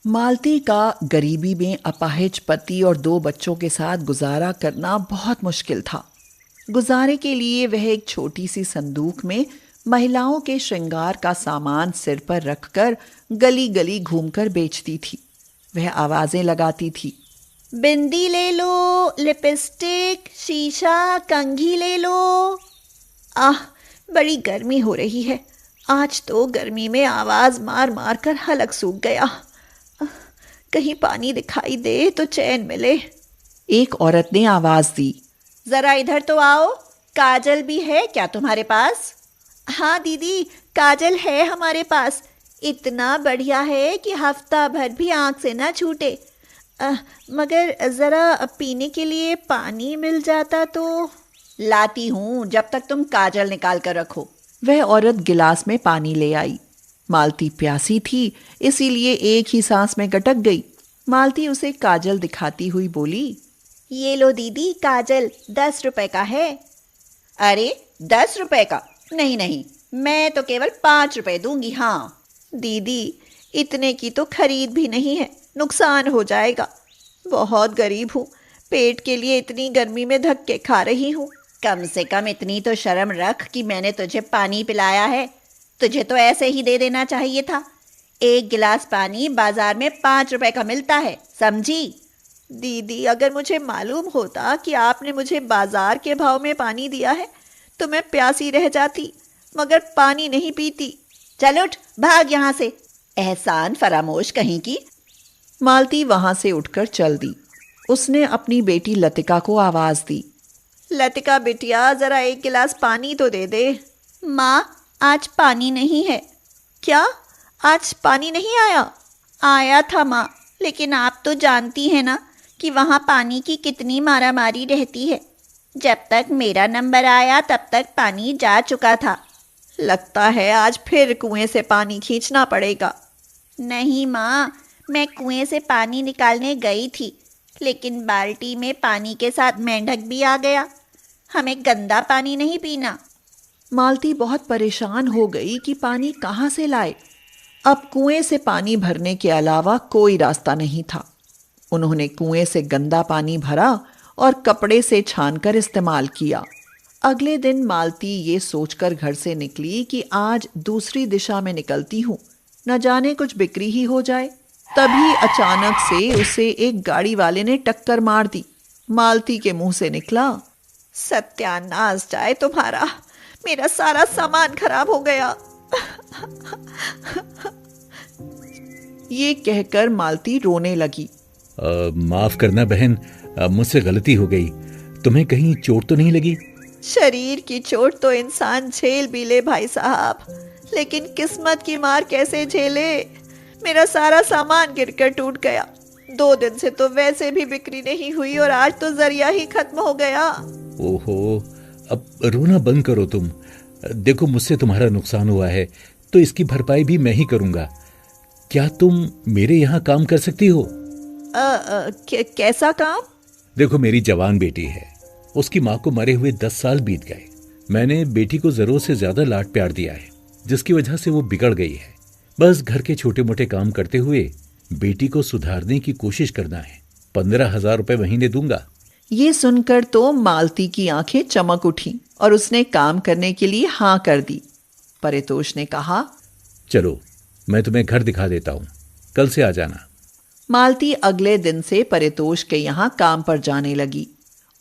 मालती का गरीबी में अपाहिज पति और 2 बच्चों के साथ गुजारा करना बहुत मुश्किल था। गुजारे के लिए वह एक छोटी सी संदूक में महिलाओं के श्रृंगार का सामान सिर पर रखकर गली गली घूमकर बेचती थी। वह आवाजें लगाती थी, बिंदी ले लो, लिपस्टिक, शीशा, कंघी ले लो। आह, बड़ी गर्मी हो रही है। आज तो गर्मी में आवाज मार मार कर हलक सूख गया। कहीं पानी दिखाई दे तो चैन मिले। एक औरत ने आवाज दी, जरा इधर तो आओ, काजल भी है क्या तुम्हारे पास? हाँ दीदी, काजल है हमारे पास। इतना बढ़िया है कि हफ्ता भर भी आंख से ना छूटे। मगर जरा पीने के लिए पानी मिल जाता तो। लाती हूँ, जब तक तुम काजल निकाल कर रखो। वह औरत गिलास में पानी ले आई। मालती प्यासी थी, इसीलिए एक ही सांस में गटक गई। मालती उसे काजल दिखाती हुई बोली, ये लो दीदी, काजल 10 रुपए का है। अरे 10 रुपए का? नहीं नहीं, मैं तो केवल 5 रुपए दूंगी। हाँ दीदी, इतने की तो खरीद भी नहीं है, नुकसान हो जाएगा। बहुत गरीब हूँ, पेट के लिए इतनी गर्मी में धक्के खा रही हूँ। कम से कम इतनी तो शर्म रख कि मैंने तुझे पानी पिलाया है। तुझे तो ऐसे ही दे देना चाहिए था। एक गिलास पानी बाजार में 5 रुपए का मिलता है, समझी? दीदी, अगर मुझे मालूम होता कि आपने मुझे बाजार के भाव में पानी दिया है तो मैं प्यासी रह जाती, मगर पानी नहीं पीती। चल उठ, भाग यहाँ से, एहसान फरामोश कहीं की। मालती वहां से उठकर चल दी। उसने अपनी बेटी लतिका को आवाज दी, लतिका बिटिया, जरा एक गिलास पानी तो दे दे। माँ, आज पानी नहीं है। क्या? आज पानी नहीं आया? आया था माँ, लेकिन आप तो जानती हैं ना कि वहाँ पानी की कितनी मारामारी रहती है। जब तक मेरा नंबर आया तब तक पानी जा चुका था। लगता है आज फिर कुएं से पानी खींचना पड़ेगा। नहीं माँ, मैं कुएं से पानी निकालने गई थी, लेकिन बाल्टी में पानी के साथ मेंढक भी आ गया। हमें गंदा पानी नहीं पीना। मालती बहुत परेशान हो गई कि पानी कहाँ से लाए। अब कुएं से पानी भरने के अलावा कोई रास्ता नहीं था। उन्होंने कुएं से गंदा पानी भरा और कपड़े से छानकर इस्तेमाल किया। अगले दिन मालती ये सोचकर घर से निकली कि आज दूसरी दिशा में निकलती हूँ, न जाने कुछ बिक्री ही हो जाए। तभी अचानक से उसे एक गाड़ी वाले ने टक्कर मार दी। मालती के मुंह से निकला, सत्यानाश जाए तुम्हारा, मेरा सारा सामान खराब हो गया। ये कहकर मालती रोने लगी। माफ करना बहन, मुझसे गलती हो गई। तुम्हें कहीं चोट तो नहीं लगी? शरीर की चोट तो इंसान झेल भी ले भाई साहब, लेकिन किस्मत की मार कैसे झेले। मेरा सारा सामान गिरकर टूट गया। 2 दिन से तो वैसे भी बिक्री नहीं हुई और आज तो जरिया ही खत्म हो गया। ओहो, अब रोना बंद करो तुम। देखो, मुझसे तुम्हारा नुकसान हुआ है तो इसकी भरपाई भी मैं ही करूंगा। क्या तुम मेरे यहाँ काम कर सकती हो? कैसा काम? देखो, मेरी जवान बेटी है, उसकी माँ को मरे हुए 10 साल बीत गए। मैंने बेटी को जरूरत से ज्यादा लाड प्यार दिया है, जिसकी वजह से वो बिगड़ गई है। बस घर के छोटे मोटे काम करते हुए बेटी को सुधारने की कोशिश करना है। 15,000 रुपए महीने दूंगा। ये सुनकर तो मालती की आंखें चमक उठी और उसने काम करने के लिए हाँ कर दी। परितोष ने कहा, चलो मैं तुम्हें घर दिखा देता हूँ, कल से आ जाना। मालती अगले दिन से परितोष के यहाँ काम पर जाने लगी।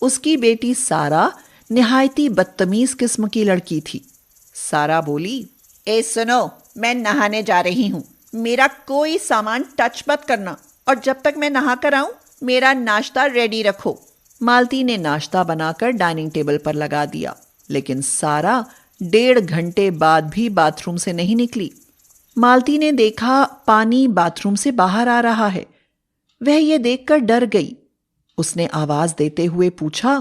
उसकी बेटी सारा निहायती बदतमीज किस्म की लड़की थी। सारा बोली, ए सुनो, मैं नहाने जा रही हूँ, मेरा कोई सामान टच मत करना, और जब तक मैं नहा कर आऊं मेरा नाश्ता रेडी रखो। मालती ने नाश्ता बनाकर डाइनिंग टेबल पर लगा दिया, लेकिन सारा 1.5 घंटे बाद भी बाथरूम से नहीं निकली। मालती ने देखा पानी बाथरूम से बाहर आ रहा है। वह यह देखकर डर गई। उसने आवाज देते हुए पूछा,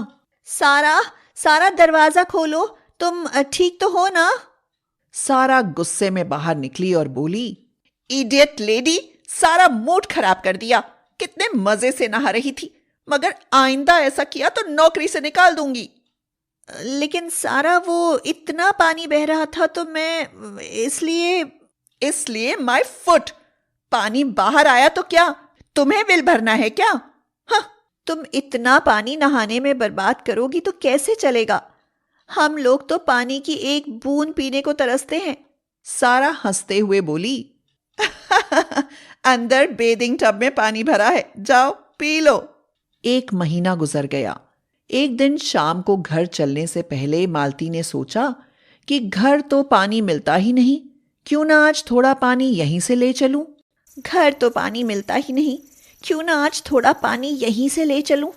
सारा, सारा दरवाजा खोलो, तुम ठीक तो हो ना? सारा गुस्से में बाहर निकली और बोली, इडियट लेडी, सारा मूड खराब कर दिया। कितने मजे से नहा रही थी, मगर आइंदा ऐसा किया तो नौकरी से निकाल दूंगी। लेकिन सारा, वो इतना पानी बह रहा था तो मैं इसलिए माय फुट, पानी बाहर आया तो क्या, तुम्हें बिल भरना है क्या? हाँ, तुम इतना पानी नहाने में बर्बाद करोगी तो कैसे चलेगा? हम लोग तो पानी की एक बूंद पीने को तरसते हैं। सारा हंसते हुए बोली, अंदर बेदिंग टब में पानी भरा है, जाओ पी लो। 1 महीना गुजर गया। एक दिन शाम को घर चलने से पहले मालती ने सोचा कि घर तो पानी मिलता ही नहीं, क्यों ना आज थोड़ा पानी यहीं से ले चलूं। घर तो पानी मिलता ही नहीं, क्यों ना आज थोड़ा पानी यहीं से ले चलूं।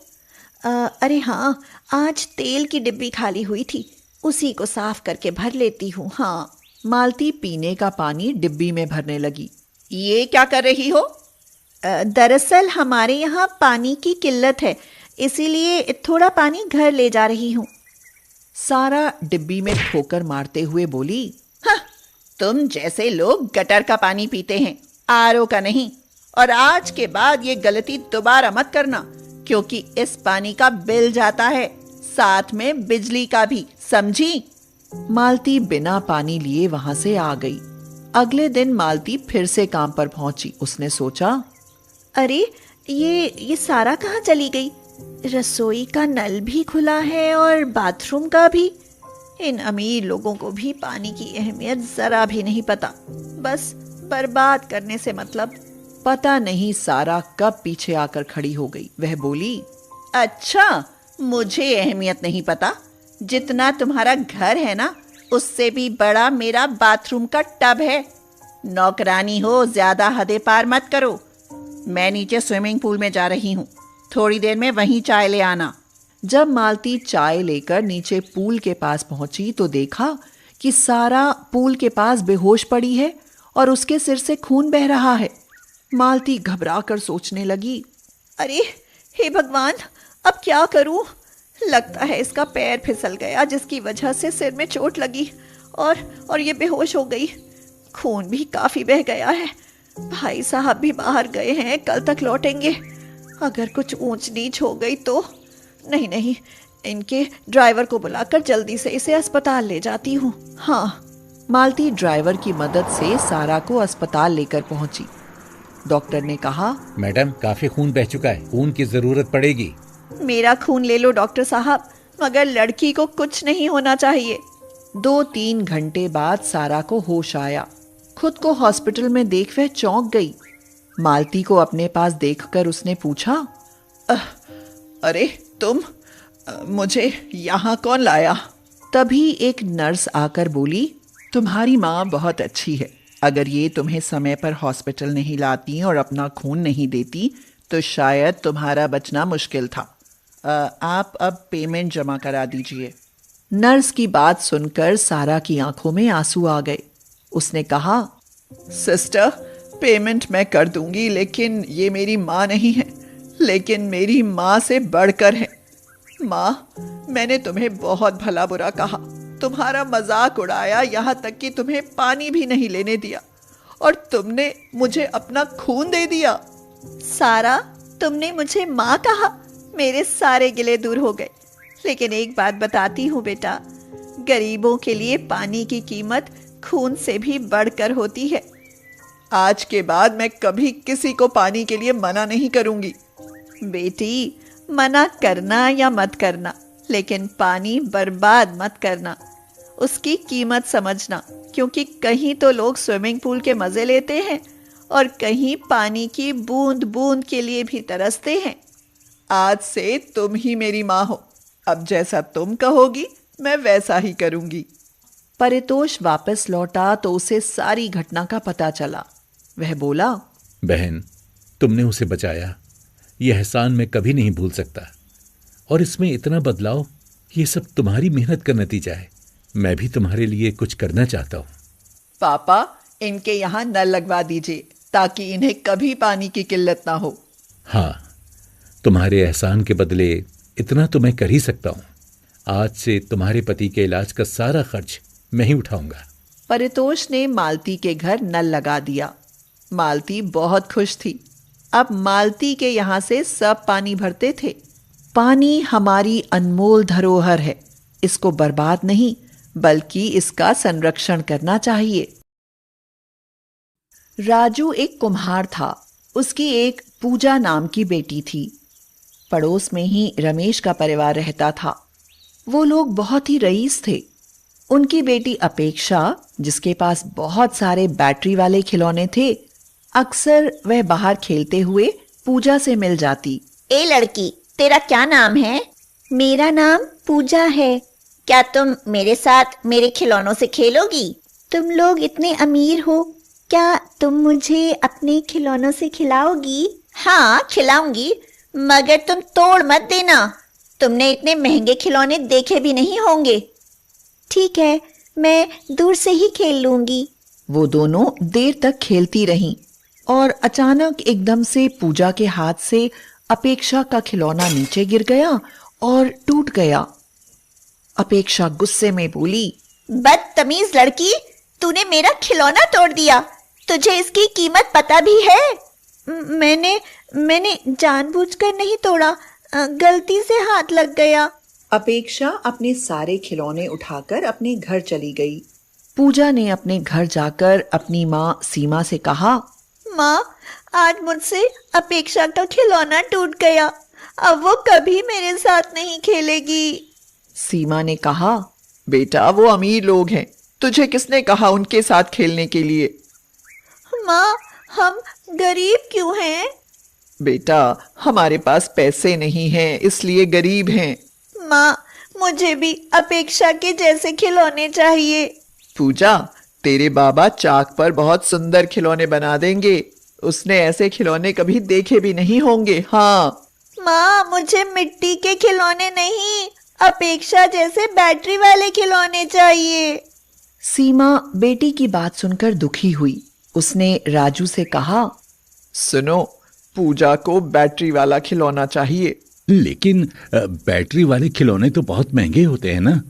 अरे हाँ, आज तेल की डिब्बी खाली हुई थी, उसी को साफ करके भर लेती हूँ। हाँ। मालती पीने का पानी डिब्बी में भरने लगी। ये क्या कर रही हो? दरअसल हमारे यहाँ पानी की किल्लत है, इसीलिए थोड़ा पानी घर ले जा रही हूँ। सारा डिब्बी में ठोकर मारते हुए बोली, हाँ, तुम जैसे लोग गटर का पानी पीते हैं, आरओ का नहीं। और आज के बाद ये गलती दोबारा मत करना, क्योंकि इस पानी का बिल जाता है, साथ में बिजली का भी, समझी? मालती बिना पानी लिए वहां से आ गई। अगले दिन मालती फिर से काम पर पहुंची। उसने सोचा, अरे ये सारा कहाँ चली गई? रसोई का नल भी खुला है और बाथरूम का भी। इन अमीर लोगों को भी पानी की अहमियत जरा भी नहीं पता, बस बर्बाद करने से मतलब। पता नहीं सारा कब पीछे आकर खड़ी हो गई। वह बोली, अच्छा, मुझे अहमियत नहीं पता? जितना तुम्हारा घर है ना, उससे भी बड़ा मेरा बाथरूम का टब है। नौकरानी हो, ज्यादा हदें पार मत करो। मैं नीचे स्विमिंग पूल में जा रही हूँ, थोड़ी देर में वहीं चाय ले आना। जब मालती चाय लेकर नीचे पूल के पास पहुंची तो देखा कि सारा पूल के पास बेहोश पड़ी है और उसके सिर से खून बह रहा है। मालती घबराकर सोचने लगी, अरे हे भगवान, अब क्या करूं? लगता है इसका पैर फिसल गया, जिसकी वजह से सिर में चोट लगी और ये बेहोश हो गई। खून भी काफी बह गया है। भाई साहब भी बाहर गए हैं, कल तक लौटेंगे। अगर कुछ ऊंच नीच हो गई तो नहीं, इनके ड्राइवर को बुलाकर जल्दी से इसे अस्पताल ले जाती हूँ। हाँ। मालती ड्राइवर की मदद से सारा को अस्पताल लेकर पहुंची। डॉक्टर ने कहा, मैडम, काफी खून बह चुका है, खून की जरूरत पड़ेगी। मेरा खून ले लो डॉक्टर साहब, मगर लड़की को कुछ नहीं होना चाहिए। 2-3 घंटे बाद सारा को होश आया। खुद को हॉस्पिटल में देख वह चौंक गई। मालती को अपने पास देखकर उसने पूछा, अरे तुम, मुझे यहाँ कौन लाया? तभी एक नर्स आकर बोली, तुम्हारी माँ बहुत अच्छी है। अगर ये तुम्हें समय पर हॉस्पिटल नहीं लाती और अपना खून नहीं देती तो शायद तुम्हारा बचना मुश्किल था। आप अब पेमेंट जमा करा दीजिए। नर्स की बात सुनकर सारा की आंखों में आंसू आ गए। उसने कहा, सिस्टर, पेमेंट मैं कर दूंगी, लेकिन ये मेरी माँ नहीं है, लेकिन मेरी माँ से बढ़कर है। माँ, मैंने तुम्हें बहुत भला बुरा कहा, तुम्हारा मजाक उड़ाया, यहाँ तक कि तुम्हें पानी भी नहीं लेने दिया, और तुमने मुझे अपना खून दे दिया। सारा, तुमने मुझे माँ कहा, मेरे सारे गिले दूर हो गए। लेकिन एक बात बताती हूँ बेटा, गरीबों के लिए पानी की कीमत खून से भी बढ़कर होती है। आज के बाद मैं कभी किसी को पानी के लिए मना नहीं करूंगी। बेटी, मना करना या मत करना, लेकिन पानी बर्बाद मत करना। उसकी कीमत समझना, क्योंकि कहीं तो लोग स्विमिंग पूल के मजे लेते हैं और कहीं पानी की बूंद बूंद के लिए भी तरसते हैं। आज से तुम ही मेरी माँ हो, अब जैसा तुम कहोगी मैं वैसा ही करूंगी। परितोष वापस लौटा तो उसे सारी घटना का पता चला। वह बोला, बहन, तुमने उसे बचाया, यह एहसान मैं कभी नहीं भूल सकता। और इसमें इतना बदलाव, ये सब तुम्हारी मेहनत का नतीजा है। मैं भी तुम्हारे लिए कुछ करना चाहता हूँ। पापा, इनके यहाँ नल लगवा दीजिए ताकि इन्हें कभी पानी की किल्लत ना हो। हाँ, तुम्हारे एहसान के बदले इतना तो मैं कर ही सकता हूँ। आज से तुम्हारे पति के इलाज का सारा खर्च मैं ही उठाऊंगा। परितोष ने मालती के घर नल लगा दिया। मालती बहुत खुश थी। अब मालती के यहाँ से सब पानी भरते थे। पानी हमारी अनमोल धरोहर है, इसको बर्बाद नहीं बल्कि इसका संरक्षण करना चाहिए। राजू एक कुम्हार था। उसकी एक पूजा नाम की बेटी थी। पड़ोस में ही रमेश का परिवार रहता था। वो लोग बहुत ही रईस थे। उनकी बेटी अपेक्षा, जिसके पास बहुत सारे बैटरी वाले खिलौने थे, अक्सर वह बाहर खेलते हुए पूजा से मिल जाती। ए लड़की, तेरा क्या नाम है? मेरा नाम पूजा है। क्या तुम मेरे साथ मेरे खिलौनों से खेलोगी? तुम लोग इतने अमीर हो, क्या तुम मुझे अपने खिलौनों से खिलाओगी? हाँ, खिलाऊंगी, मगर तुम तोड़ मत देना। तुमने इतने महंगे खिलौने देखे भी नहीं होंगे। ठीक है, मैं दूर से ही खेल लूंगी। वो दोनों देर तक खेलती रहीं और अचानक एकदम से पूजा के हाथ से अपेक्षा का खिलौना नीचे गिर गया और टूट गया। अपेक्षा गुस्से में बोली, बदतमीज लड़की, तूने मेरा खिलौना तोड़ दिया। तुझे इसकी कीमत पता भी है? मैंने जानबूझकर नहीं तोड़ा, गलती से हाथ लग गया। अपेक्षा अपने सारे खिलौने उठाकर अपने घर चली गई। पूजा ने अपने घर जाकर अपनी माँ सीमा से कहा, माँ, आज मुझसे अपेक्षा का खिलौना टूट गया। अब वो कभी मेरे साथ नहीं खेलेगी। सीमा ने कहा, बेटा वो अमीर लोग हैं, तुझे किसने कहा उनके साथ खेलने के लिए? माँ, हम गरीब क्यों हैं? बेटा, हमारे पास पैसे नहीं हैं, इसलिए गरीब हैं। माँ, मुझे भी अपेक्षा के जैसे खिलौने चाहिए। पूजा, तेरे बाबा चाक पर बहुत सुंदर खिलौने बना देंगे। उसने ऐसे खिलौने कभी देखे भी नहीं होंगे। हाँ माँ, मुझे मिट्टी के खिलौने नहीं, अपेक्षा जैसे बैटरी वाले खिलौने चाहिए। सीमा बेटी की बात सुनकर दुखी हुई। उसने राजू से कहा, सुनो, पूजा को बैटरी वाला खिलौना चाहिए। लेकिन बैटरी वाले खिलौने तो बहुत महंगे होते हैं ना।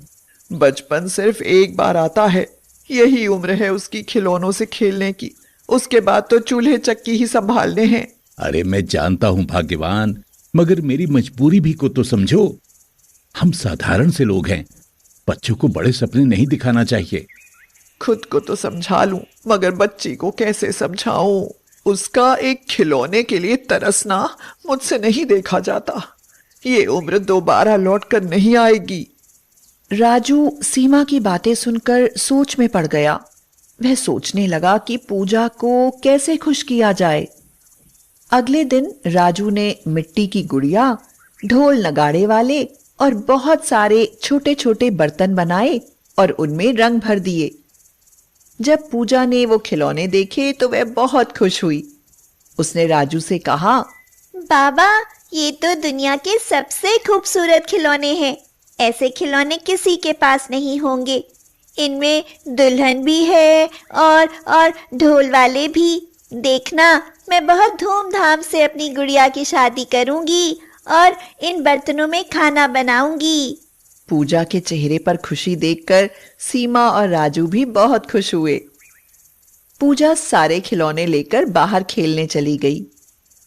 बचपन सिर्फ एक बार आता है, यही उम्र है उसकी खिलौनों से खेलने की। उसके बाद तो चूल्हे चक्की ही संभालने हैं। अरे मैं जानता हूं भाग्यवान, मगर मेरी मजबूरी भी को तो समझो। हम साधारण से लोग हैं, बच्चों को बड़े सपने नहीं दिखाना चाहिए। खुद को तो समझा लूं, मगर बच्ची को कैसे समझाऊं? उसका एक खिलौने के लिए तरसना मुझसे नहीं देखा जाता। ये उम्र दोबारा लौट कर नहीं आएगी। राजू सीमा की बातें सुनकर सोच में पड़ गया। वह सोचने लगा कि पूजा को कैसे खुश किया जाए। अगले दिन राजू ने मिट्टी की गुड़िया, ढोल नगाड़े वाले और बहुत सारे छोटे छोटे बर्तन बनाए और उनमें रंग भर दिए। जब पूजा ने वो खिलौने देखे तो वह बहुत खुश हुई। उसने राजू से कहा, बाबा, ये तो दुनिया के सबसे खूबसूरत खिलौने हैं। ऐसे खिलौने किसी के पास नहीं होंगे। इनमें दुल्हन भी है और ढोल वाले भी। देखना, मैं बहुत धूमधाम से अपनी गुड़िया की शादी करूंगी और इन बर्तनों में खाना बनाऊंगी। पूजा के चेहरे पर खुशी देखकर सीमा और राजू भी बहुत खुश हुए। पूजा सारे खिलौने लेकर बाहर खेलने चली गई।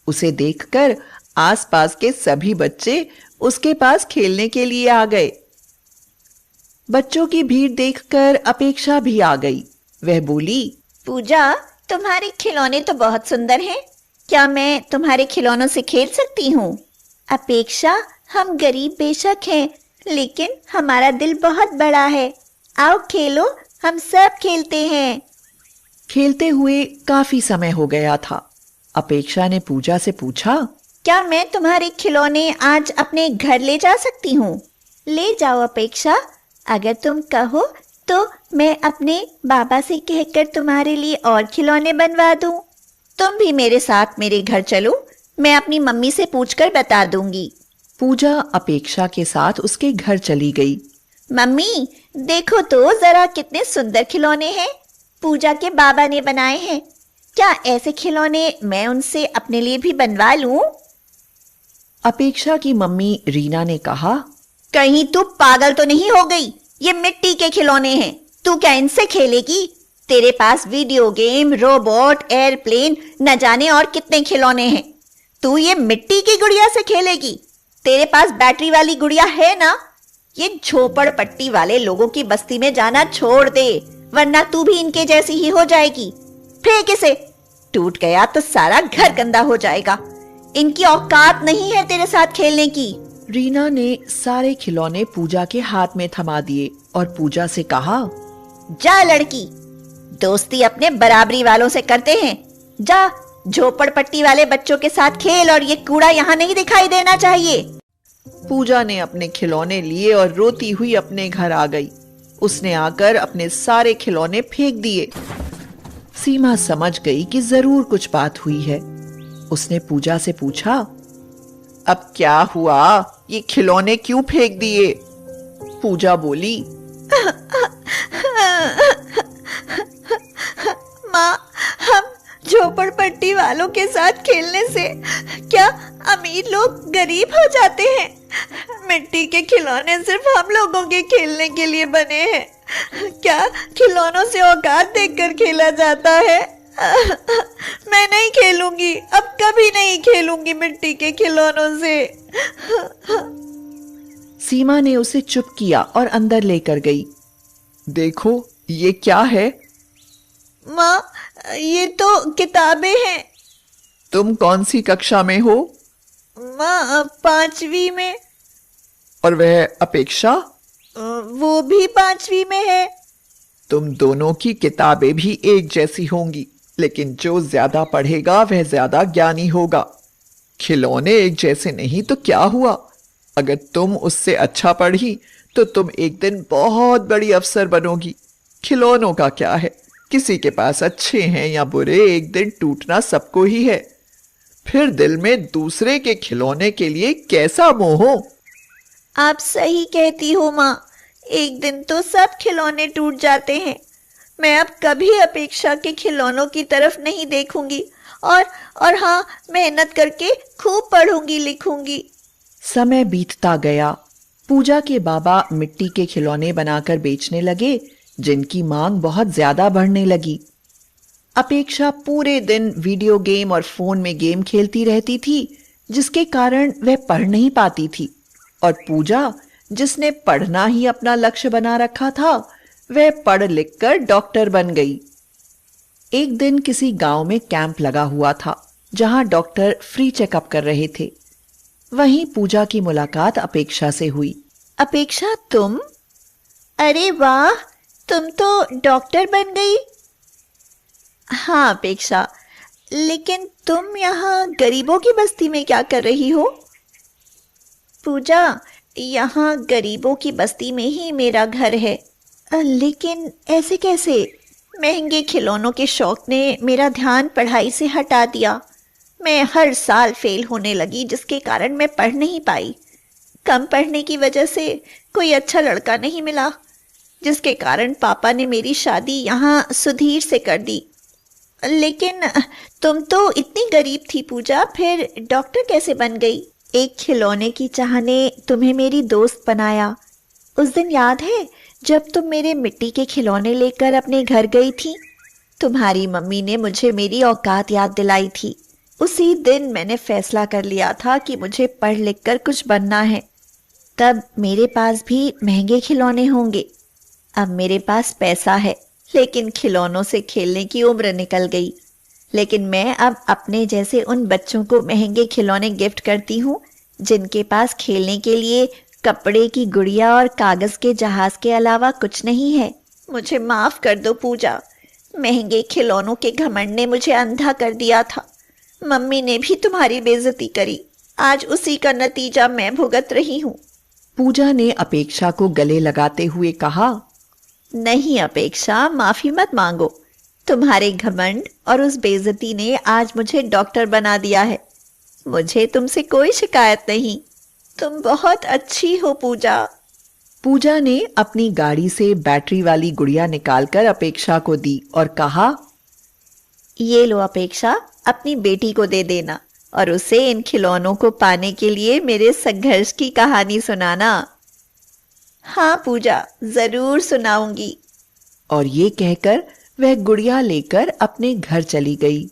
उसे देखकर आसपास के सभी बच्चे उसके पास खेलने के लिए आ गए। बच्चों की भीड़ देखकर अपेक्षा भी आ गई। वह बोली, पूजा, तुम्हारे खिलौने तो बहुत सुंदर हैं। क्या मैं तुम्हारे खिलौनों से खेल सकती हूँ? अपेक्षा, हम गरीब बेशक हैं, लेकिन हमारा दिल बहुत बड़ा है। आओ खेलो, हम सब खेलते हैं। खेलते हुए काफी समय हो गया था। अपेक्षा ने पूजा से पूछा, क्या मैं तुम्हारे खिलौने आज अपने घर ले जा सकती हूँ? ले जाओ अपेक्षा, अगर तुम कहो तो मैं अपने बाबा से कहकर तुम्हारे लिए और खिलौने बनवा दूं। तुम भी मेरे साथ मेरे घर चलो, मैं अपनी मम्मी से पूछकर बता दूंगी। पूजा अपेक्षा के साथ उसके घर चली गई। मम्मी, देखो तो जरा कितने सुंदर खिलौने हैं, पूजा के बाबा ने बनाए हैं। क्या ऐसे खिलौने मैं उनसे अपने लिए भी बनवा लूं? अपेक्षा की मम्मी रीना ने कहा, कहीं तू पागल तो नहीं हो गई? ये मिट्टी के खिलौने हैं, तू क्या इनसे खेलेगी? तेरे पास वीडियो गेम, रोबोट, एयरप्लेन, न जाने और कितने खिलौने हैं। तू ये मिट्टी की गुड़िया से खेलेगी? तेरे पास बैटरी वाली गुड़िया है ना? ये झोपड़पट्टी वाले लोगों की बस्ती में जाना छोड़ दे, वरना तू भी इनके जैसी ही हो जाएगी। फेंक इसे, टूट गया तो सारा घर गंदा हो जाएगा। इनकी औकात नहीं है तेरे साथ खेलने की। रीना ने सारे खिलौने पूजा के हाथ में थमा दिए और पूजा से कहा, जा लड़की, दोस्ती अपने बराबरी वालों से करते हैं। जा झोपड़पट्टी वाले बच्चों के साथ खेल और ये कूड़ा यहाँ नहीं दिखाई देना चाहिए। पूजा ने अपने खिलौने लिए और रोती हुई अपने घर आ गई। उसने आकर अपने सारे खिलौने फेंक दिए। सीमा समझ गई कि जरूर कुछ बात हुई है। उसने पूजा से पूछा, अब क्या हुआ? ये खिलौने क्यों फेंक दिए? पूजा बोली, माँ, हम झोपड़पट्टी वालों के साथ खेलने से क्या अमीर लोग गरीब हो जाते हैं? मिट्टी के खिलौने सिर्फ हम लोगों के खेलने के लिए बने हैं। क्या खिलौनों से औकात देखकर खेला जाता है? मैं नहीं खेलूंगी, अब कभी नहीं खेलूंगी मिट्टी के खिलौनों से। सीमा ने उसे चुप किया और अंदर लेकर गई। देखो, ये क्या है? माँ, ये तो किताबें हैं। तुम कौन सी कक्षा में हो? माँ, 5वीं में। और वह अपेक्षा? वो भी 5वीं में है। तुम दोनों की किताबें भी एक जैसी होंगी, लेकिन जो ज्यादा पढ़ेगा वह ज्यादा ज्ञानी होगा। खिलौने एक जैसे नहीं तो क्या हुआ? अगर तुम उससे अच्छा पढ़ी तो तुम एक दिन बहुत बड़ी अफसर बनोगी। खिलौनों का क्या है, किसी के पास अच्छे हैं या बुरे, एक दिन टूटना सबको ही है। फिर दिल में दूसरे के खिलौने के लिए कैसा मोह हो। आप सही कहती हो माँ, एक दिन तो सब खिलौने टूट जाते हैं। मैं अब कभी अपेक्षा के खिलौनों की तरफ नहीं देखूंगी और हाँ, मेहनत करके खूब पढ़ूंगी लिखूंगी। समय बीतता गया। पूजा के बाबा मिट्टी के खिलौने बनाकर बेचने लगे, जिनकी मांग बहुत ज्यादा बढ़ने लगी। अपेक्षा पूरे दिन वीडियो गेम और फोन में गेम खेलती रहती थी, जिसके कारण वह पढ़ नहीं पाती थी। और पूजा, जिसने पढ़ना ही अपना लक्ष्य बना रखा था, वह पढ़ लिखकर डॉक्टर बन गई। एक दिन किसी गांव में कैंप लगा हुआ था, जहां डॉक्टर फ्री चेकअप कर रहे थे। वहीं पूजा की मुलाकात अपेक्षा से हुई। अपेक्षा, तुम? अरे वाह, तुम तो डॉक्टर बन गई। हाँ अपेक्षा, लेकिन तुम यहाँ गरीबों की बस्ती में क्या कर रही हो? पूजा, यहाँ गरीबों की बस्ती में ही मेरा घर है। लेकिन ऐसे कैसे? महंगे खिलौनों के शौक ने मेरा ध्यान पढ़ाई से हटा दिया। मैं हर साल फेल होने लगी, जिसके कारण मैं पढ़ नहीं पाई। कम पढ़ने की वजह से कोई अच्छा लड़का नहीं मिला, जिसके कारण पापा ने मेरी शादी यहाँ सुधीर से कर दी। लेकिन तुम तो इतनी गरीब थी पूजा, फिर डॉक्टर कैसे बन गई? एक खिलौने की चाह ने तुम्हें मेरी दोस्त बनाया। उस दिन याद है जब तुम मेरे मिट्टी के खिलौने लेकर अपने घर गई थी? तुम्हारी मम्मी ने मुझे मेरी औकात याद दिलाई थी। उसी दिन मैंने फैसला कर लिया था कि मुझे पढ़ लिख कर कुछ बनना है। तब मेरे पास भी महंगे खिलौने होंगे। अब मेरे पास पैसा है, लेकिन खिलौनों से खेलने की उम्र निकल गई। लेकिन मैं अब अपने जैसे उन बच्चों को महंगे खिलौने गिफ्ट करती हूँ, जिनके पास खेलने के लिए कपड़े की गुड़िया और कागज के जहाज के अलावा कुछ नहीं है। मुझे माफ कर दो पूजा, महंगे खिलौनों के घमंड ने मुझे अंधा कर दिया था। मम्मी ने भी तुम्हारी बेइज्जती करी, आज उसी का नतीजा मैं भुगत रही हूँ। पूजा ने अपेक्षा को गले लगाते हुए कहा, नहीं अपेक्षा, माफी मत मांगो। तुम्हारे घमंड और उस बेइज्जती ने आज मुझे डॉक्टर बना दिया है। मुझे तुमसे कोई शिकायत नहीं। तुम बहुत अच्छी हो पूजा। पूजा ने अपनी गाड़ी से बैटरी वाली गुड़िया निकालकर अपेक्षा को दी और कहा, ये लो अपेक्षा, अपनी बेटी को दे देना और उसे इन खिलौनों को पाने के लिए मेरे संघर्ष की कहानी सुनाना। हाँ पूजा, जरूर सुनाऊंगी। और ये कहकर वह गुड़िया लेकर अपने घर चली गई।